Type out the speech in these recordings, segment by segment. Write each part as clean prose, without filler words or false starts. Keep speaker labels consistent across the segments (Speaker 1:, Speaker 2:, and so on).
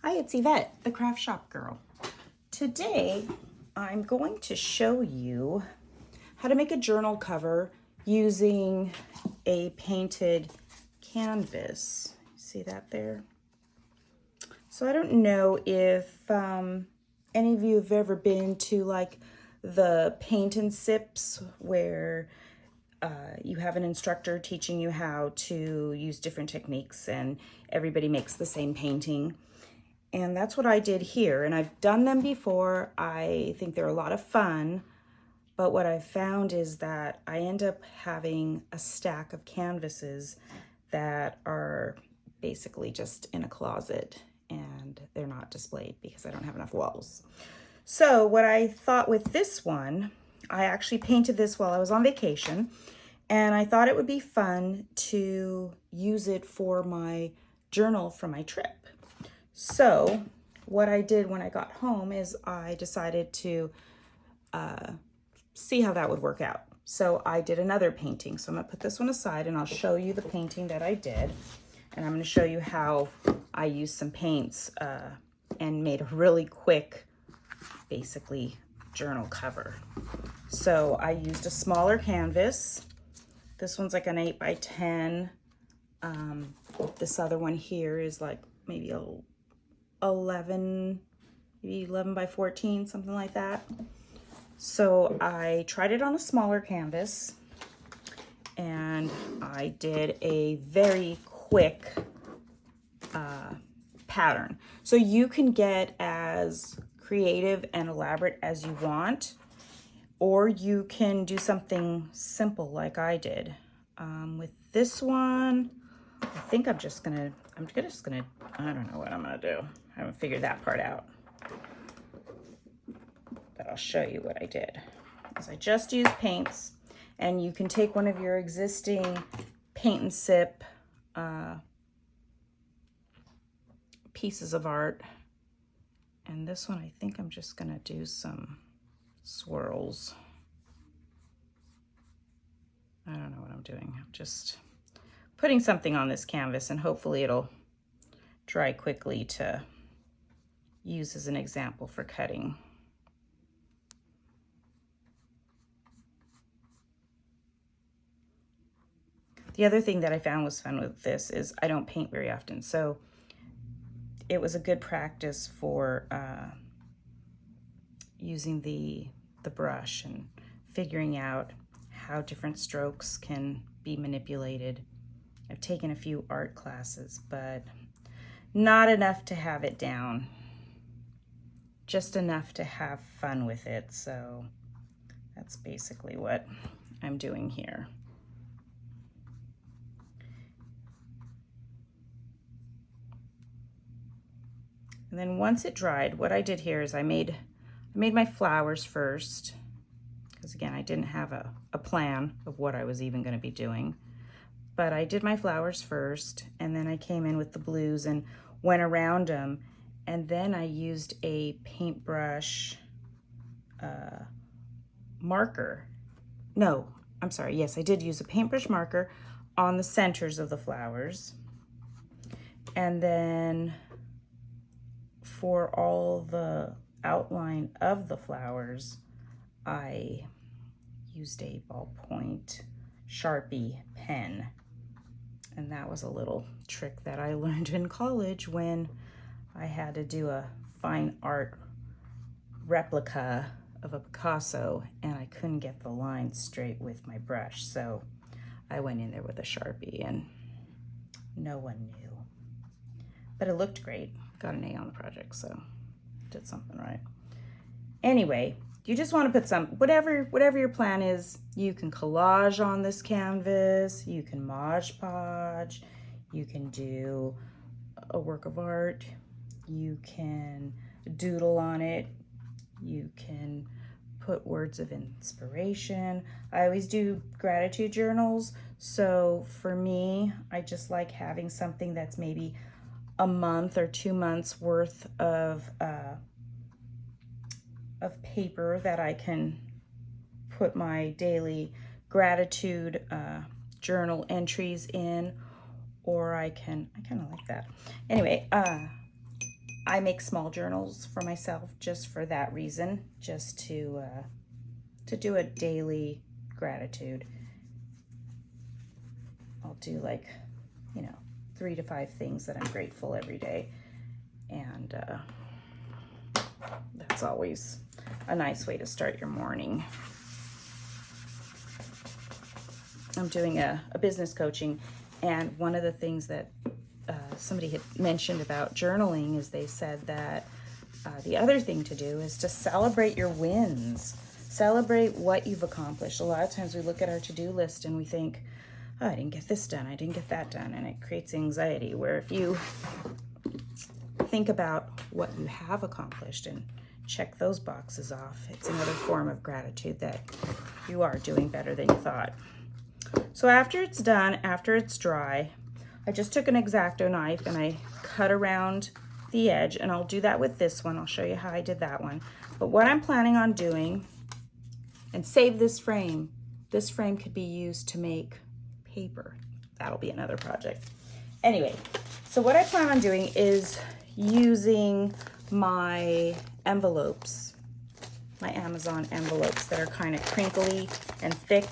Speaker 1: Hi, it's Yvette, the craft shop girl. Today, I'm going to show you how to make a journal cover using a painted canvas. See that there? So I don't know if any of you have ever been to like the paint and sips where you have an instructor teaching you how to use different techniques and everybody makes the same painting. And that's what I did here. And I've done them before. I think they're a lot of fun. But what I've found is that I end up having a stack of canvases that are basically just in a closet and they're not displayed because I don't have enough walls. So what I thought with this one, I actually painted this while I was on vacation, and I thought it would be fun to use it for my journal for my trip. So what I did when I got home is I decided to see how that would work out. So I did another painting. So I'm gonna put this one aside and I'll show you the painting that I did. And I'm gonna show you how I used some paints and made a really quick, basically, journal cover. So I used a smaller canvas. This one's like an 8 by 10. This other one here is like maybe 11 by 14, something like that. So I tried it on a smaller canvas and I did a very quick pattern. So you can get as creative and elaborate as you want, or you can do something simple like I did. With this one, I think I don't know what I'm gonna do. I haven't figured that part out. But I'll show you what I did. Is I just used paints, and you can take one of your existing paint and sip pieces of art. And this one, I think I'm just gonna do some swirls. I don't know what I'm doing. I'm just putting something on this canvas and hopefully it'll dry quickly to use as an example for cutting. The other thing that I found was fun with this is I don't paint very often, so it was a good practice for using the brush and figuring out how different strokes can be manipulated. I've taken a few art classes, but not enough to have it down. Just enough to have fun with it. So that's basically what I'm doing here. And then once it dried, what I did here is I made my flowers first, because again, I didn't have a plan of what I was even going to be doing. But I did my flowers first, and then I came in with the blues and went around them. And then I used a paintbrush marker. No, I'm sorry. Yes, I did use a paintbrush marker on the centers of the flowers. And then for all the outline of the flowers, I used a ballpoint Sharpie pen. And that was a little trick that I learned in college when I had to do a fine art replica of a Picasso and I couldn't get the lines straight with my brush. So I went in there with a Sharpie and no one knew. But it looked great. Got an A on the project, so did something right. Anyway, you just want to put some, whatever your plan is. You can collage on this canvas, you can Mod Podge, you can do a work of art, you can doodle on it, you can put words of inspiration. I always do gratitude journals, so for me, I just like having something that's maybe a month or 2 months worth of paper that I can put my daily gratitude journal entries in, or I kind of like that. Anyway, I make small journals for myself just for that reason, just to do a daily gratitude. I'll do like, you know, 3 to 5 things that I'm grateful every day. And that's always a nice way to start your morning. I'm doing a business coaching, and one of the things that somebody had mentioned about journaling is they said that the other thing to do is to celebrate your wins. Celebrate what you've accomplished. A lot of times we look at our to-do list and we think, oh, I didn't get this done, I didn't get that done, and it creates anxiety. Where if you think about what you have accomplished and check those boxes off, it's another form of gratitude that you are doing better than you thought. So after it's done, after it's dry, I just took an X-Acto knife and I cut around the edge, and I'll do that with this one. I'll show you how I did that one. But what I'm planning on doing, and save this frame could be used to make paper. That'll be another project. Anyway, so what I plan on doing is using my envelopes, my Amazon envelopes that are kind of crinkly and thick.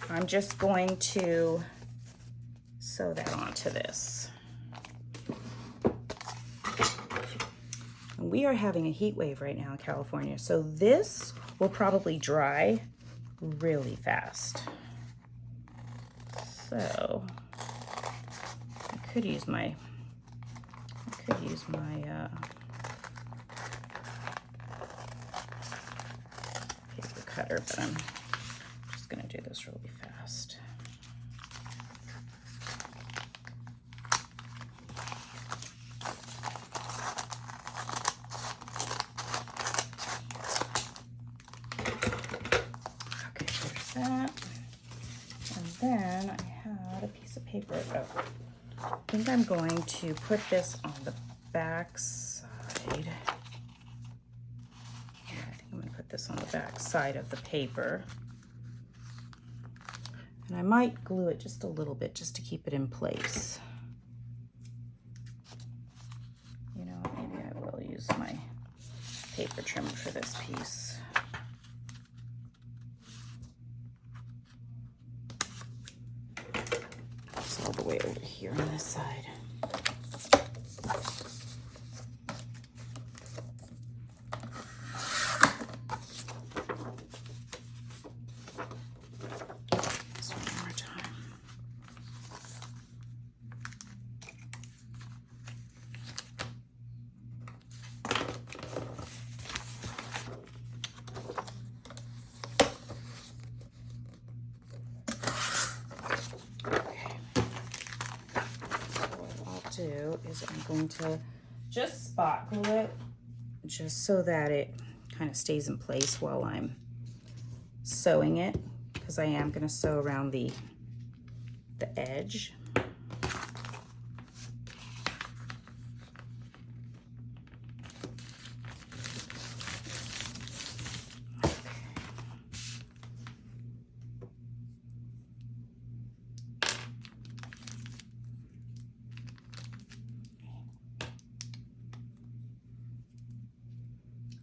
Speaker 1: I'm just going to sew that onto this. And we are having a heat wave right now in California, so this will probably dry really fast. So I could use my paper cutter, but I'm just gonna do this really fast. Okay, there's that. And then I had a piece of paper. Oh, I think I'm going to put this on the back side. Yeah, I think I'm going to put this on the back side of the paper. And I might glue it just a little bit just to keep it in place. You know, maybe I will use my paper trimmer for this piece. It's all the way over here on this side. Do is I'm going to just spot glue it just so that it kind of stays in place while I'm sewing it, because I am going to sew around the edge.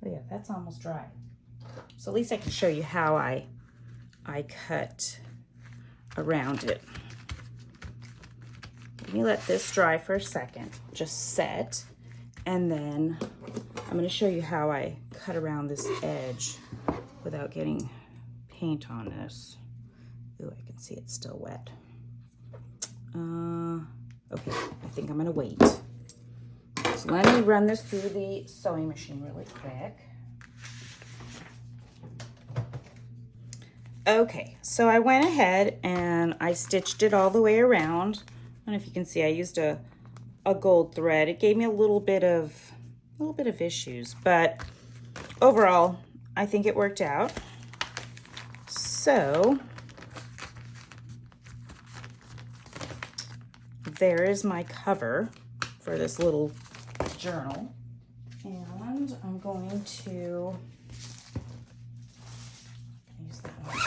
Speaker 1: Oh yeah, that's almost dry. So at least I can show you how I cut around it. Let me let this dry for a second, just set, and then I'm going to show you how I cut around this edge without getting paint on this. Ooh, I can see it's still wet. Okay, I think I'm going to wait. So let me run this through the sewing machine really quick. Okay, so I went ahead and I stitched it all the way around. I don't know if you can see, I used a gold thread. It gave me a little bit of issues, but overall, I think it worked out. So there is my cover for this little journal, and I'm going to use that one.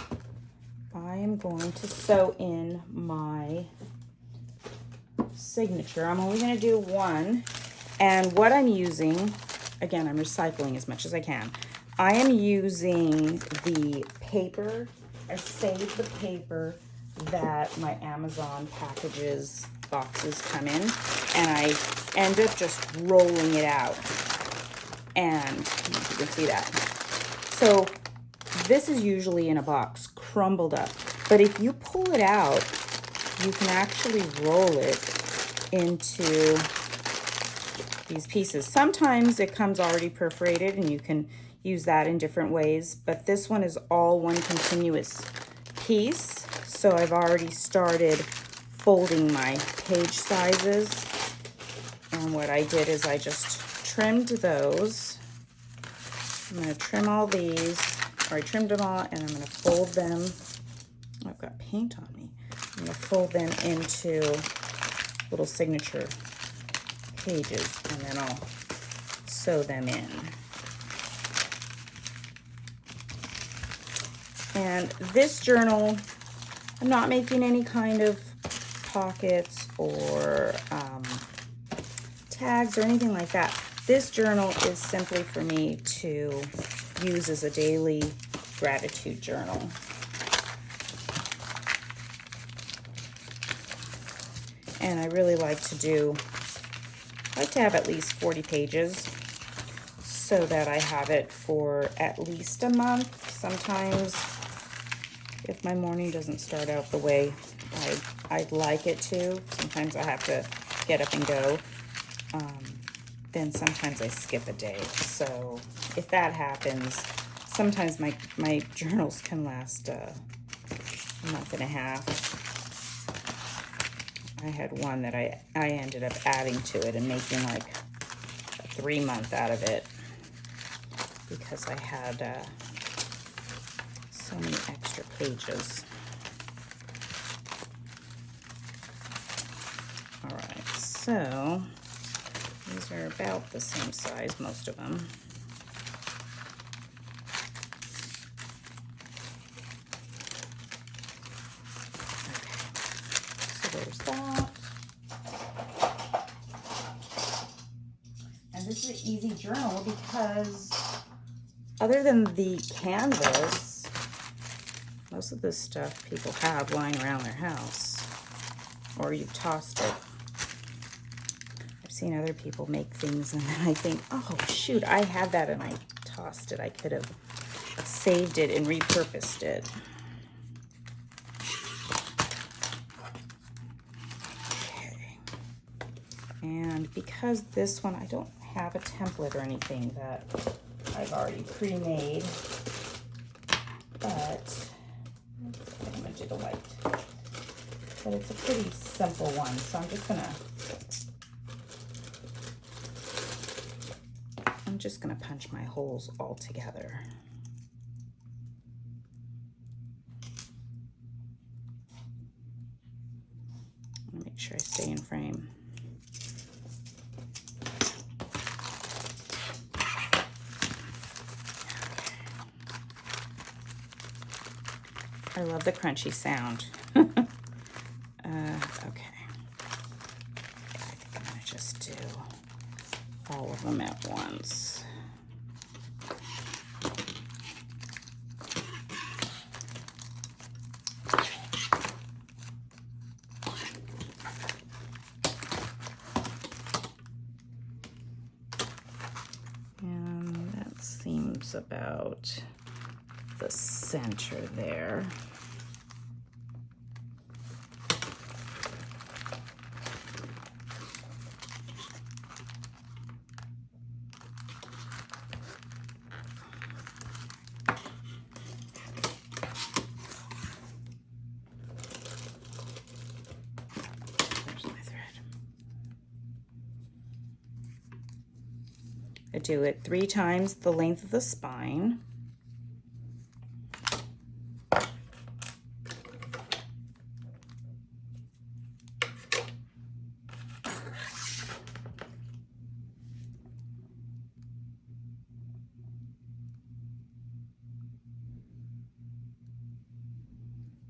Speaker 1: I am going to sew in my signature. I'm only going to do one And what I'm using, again, I'm recycling as much as I can. I am using the paper. I saved the paper that my Amazon packages, boxes come in, and I end up just rolling it out. And you can see that. So this is usually in a box, crumbled up. But if you pull it out, you can actually roll it into these pieces. Sometimes it comes already perforated and you can use that in different ways, but this one is all one continuous piece. So I've already started folding my page sizes. And what I did is I just trimmed those. I'm going to trim all these, or I trimmed them all, and I'm going to fold them. Oh, I've got paint on me. I'm going to fold them into little signature pages, and then I'll sew them in. And this journal, I'm not making any kind of pockets or tags or anything like that. This journal is simply for me to use as a daily gratitude journal. And I really like to have at least 40 pages so that I have it for at least a month. Sometimes if my morning doesn't start out the way I'd like it to, sometimes I have to get up and go. Then sometimes I skip a day. So if that happens, sometimes my journals can last a month and a half. I had one that I ended up adding to it and making like a 3-month out of it because I had so many extra pages. All right, so these are about the same size, most of them. There's that. And this is an easy journal because other than the canvas, most of this stuff people have lying around their house, or you've tossed it. I've seen other people make things and then I think, oh shoot, I had that and I tossed it. I could have saved it and repurposed it. And because this one, I don't have a template or anything that I've already pre-made, but I'm gonna do the white. But it's a pretty simple one, so I'm just gonna punch my holes all together. Make sure I stay in frame. I love the crunchy sound. Okay. I think I'm gonna just do all of them at once. And that seems about the center there. There's my thread. I do it 3 times the length of the spine.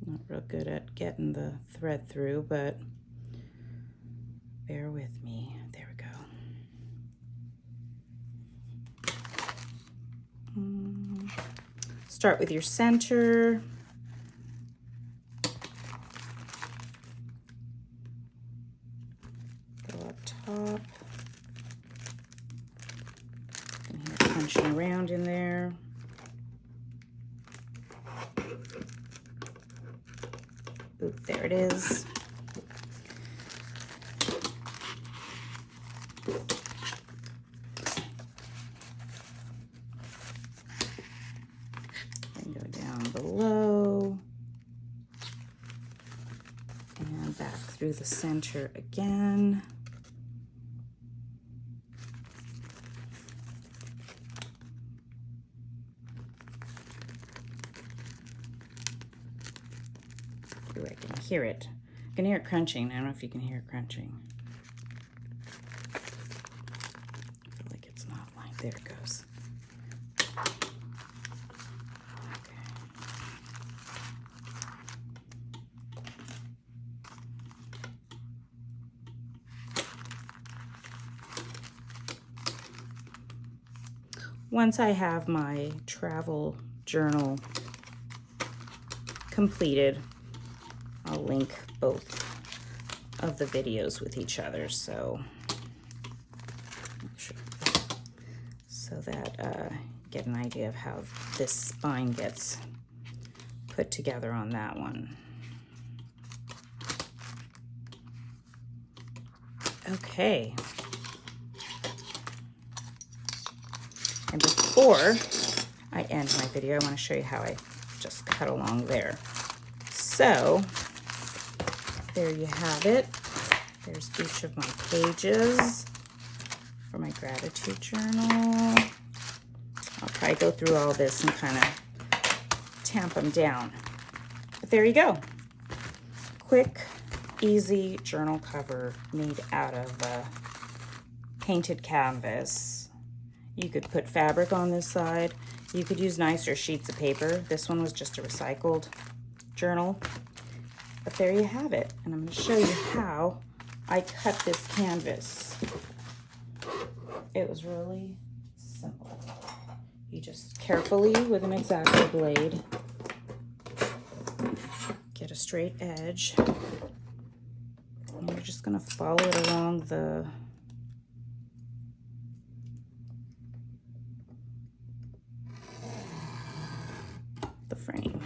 Speaker 1: Not real good at getting the thread through, but bear with me. There we go. Start with your center. Go up top. You can hear it punching around in there. Oop, there it is. And go down below. And back through the center again. Ooh, I can hear it. I can hear it crunching. I don't know if you can hear it crunching. I feel like it's not like, there it goes. Okay. Once I have my travel journal completed, I'll link both of the videos with each other, so that get an idea of how this spine gets put together on that one. Okay. And before I end my video, I want to show you how I just cut along there. So there you have it. There's each of my pages for my gratitude journal. I'll probably go through all this and kind of tamp them down. But there you go. Quick, easy journal cover made out of painted canvas. You could put fabric on this side. You could use nicer sheets of paper. This one was just a recycled journal. But there you have it. And I'm going to show you how I cut this canvas. It was really simple. You just carefully, with an X-Acto blade, get a straight edge. And you're just going to follow it along the frame.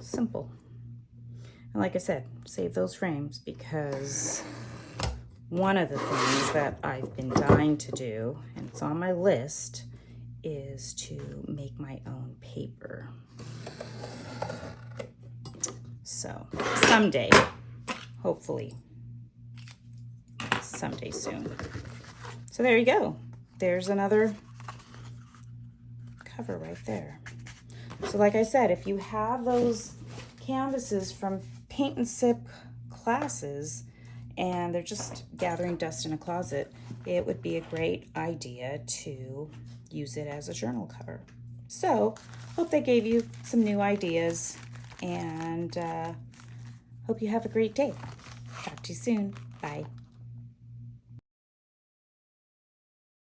Speaker 1: Simple. And like I said, save those frames, because one of the things that I've been dying to do, and it's on my list, is to make my own paper. So someday, hopefully someday soon. So there you go. There's another cover right there. So like I said, if you have those canvases from paint and sip classes and they're just gathering dust in a closet, it would be a great idea to use it as a journal cover. So hope they gave you some new ideas, and hope you have a great day. Talk to you soon. Bye.